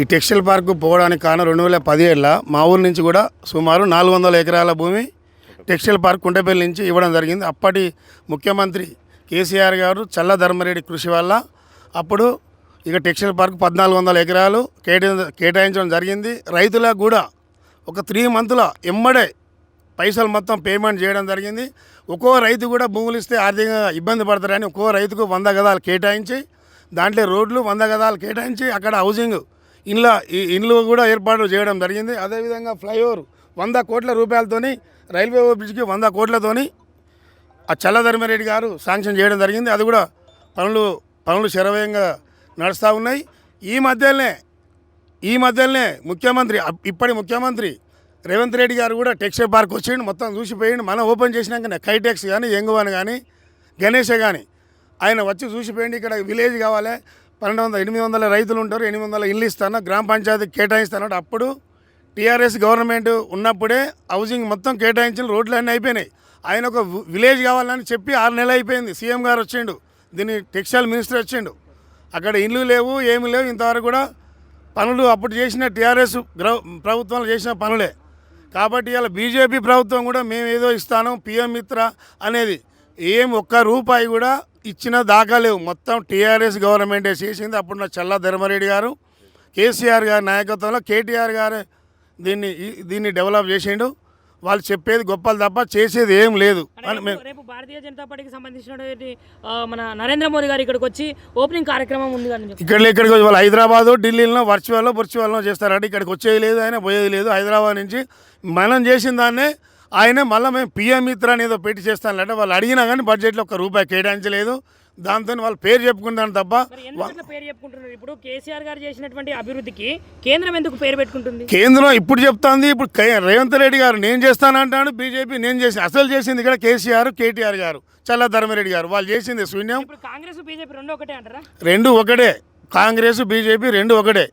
ఈ textile park పోవడానికి కారణం 2017లో మా ఊరి నుంచి కూడా సుమారు 400 ఎకరాల భూమి టెక్స్టైల్ పార్క్ కుంటపల్లి నుంచి ఇవ్వడం జరిగింది. అప్పటి ముఖ్యమంత్రి కేసీఆర్ గారు చల్ల ధర్మారెడ్డి కృషి వల్ల అప్పుడు ఇక టెక్స్టైల్ పార్క్ 1400 ఎకరాలు కేటాయించడం జరిగింది. రైతులకు కూడా ఒక 3 మంత్ల ఎమ్మడే పైసలు మొత్తం పేమెంట్ చేయడం జరిగింది. ఒక్కో రైతు కూడా భూములు ఇస్తే ఆర్థికంగా ఇబ్బంది పడతారని ఒక్కో రైతుకు 100 గదాలు కేటాయించి దాంట్లో రోడ్లు 100 గదాలు కేటాయించి అక్కడ హౌసింగ్ ఇండ్లు కూడా ఏర్పాటు చేయడం జరిగింది. అదేవిధంగా ఫ్లైఓవర్ 100 కోట్ల రూపాయలతోని రైల్వే బ్రిడ్జ్కి 100 కోట్లతోని ఆ చల్లధర్మారెడ్డి గారు శాంక్షన్ చేయడం జరిగింది. అది కూడా పనులు శరవేగంగా నడుస్తూ ఉన్నాయి. ఈ మధ్యలోనే ఇప్పటి ముఖ్యమంత్రి రేవంత్ రెడ్డి గారు కూడా టెక్స్టైల్ పార్క్ వచ్చిండు, మొత్తం చూసిపోయిండు. మనం ఓపెన్ చేసినాకనే కైటెక్స్ కానీ యంగువన్ కానీ గణేష్ కానీ ఆయన వచ్చి చూసిపోయింది. ఇక్కడ విలేజ్ కావాలి, 800 రైతులు ఉంటారు, 800 ఇల్లు ఇస్తాను, గ్రామ పంచాయతీకి కేటాయిస్తాను. అప్పుడు టీఆర్ఎస్ గవర్నమెంట్ ఉన్నప్పుడే హౌసింగ్ మొత్తం కేటాయించిన రోడ్లు అన్నీ అయిపోయినాయి. ఆయన ఒక విలేజ్ కావాలని చెప్పి 6 నెలలు అయిపోయింది. సీఎం గారు వచ్చిండు, దీన్ని టెక్స్టైల్ మినిస్టర్ వచ్చిండు, అక్కడ ఇండ్లు లేవు, ఏమీ లేవు. ఇంతవరకు కూడా పనులు అప్పుడు చేసిన టీఆర్ఎస్ ప్రభుత్వంలో చేసిన పనులే. కాబట్టి ఇలా బీజేపీ ప్రభుత్వం కూడా మేము ఏదో ఇస్తాను పిఎం మిత్ర అనేది ఒక్క రూపాయి కూడా ఇచ్చిన దాఖా లేవు. మొత్తం టీఆర్ఎస్ గవర్నమెంటే చేసింది. అప్పుడున్న చల్లా ధర్మారెడ్డి గారు, కేసీఆర్ గారి నాయకత్వంలో కేటీఆర్ గారు దీన్ని డెవలప్ చేసిండు. వాళ్ళు చెప్పేది గొప్పలు తప్ప చేసేది ఏం లేదు. రేపు భారతీయ జనతా పార్టీకి సంబంధించిన మన నరేంద్ర మోదీ గారు ఇక్కడికి వచ్చి ఓపెనింగ్ కార్యక్రమం ఉంది కానీ ఇక్కడికి వాళ్ళు హైదరాబాదు ఢిల్లీలో వర్చువల్లో చేస్తారంటే ఇక్కడికి వచ్చేది లేదు, ఆయన పోయేది లేదు. హైదరాబాద్ నుంచి మనం చేసిన దాన్నే ఆయన మళ్ళీ మేము పిఎం మిత్ర అనేదో పెట్టి చేస్తానంటే వాళ్ళు అడిగినా కానీ బడ్జెట్లో ₹1 కేటాయించలేదు. దాంతో వాళ్ళు పేరు చెప్పుకుంటాను తప్ప పేరు చెప్పుకుంటున్నారు. ఇప్పుడు కేసీఆర్ గారు చేసినటువంటి అభివృద్ధికి కేంద్రం ఎందుకు పేరు పెట్టుకుంటుంది? కేంద్రం ఇప్పుడు చెప్తాంది. ఇప్పుడు రేవంత్ రెడ్డి గారు నేను చేస్తానంటాడు, బీజేపీ నేను చేసి అసలు చేసింది ఇక్కడ కేసీఆర్ కేటీఆర్ గారు చల్లా ధర్మారెడ్డి గారు వాళ్ళు చేసింది శూన్యం. కాంగ్రెస్ బీజేపీ రెండు ఒకటే అంటారా? రెండు ఒకటే, కాంగ్రెస్ బీజేపీ రెండు ఒకటే.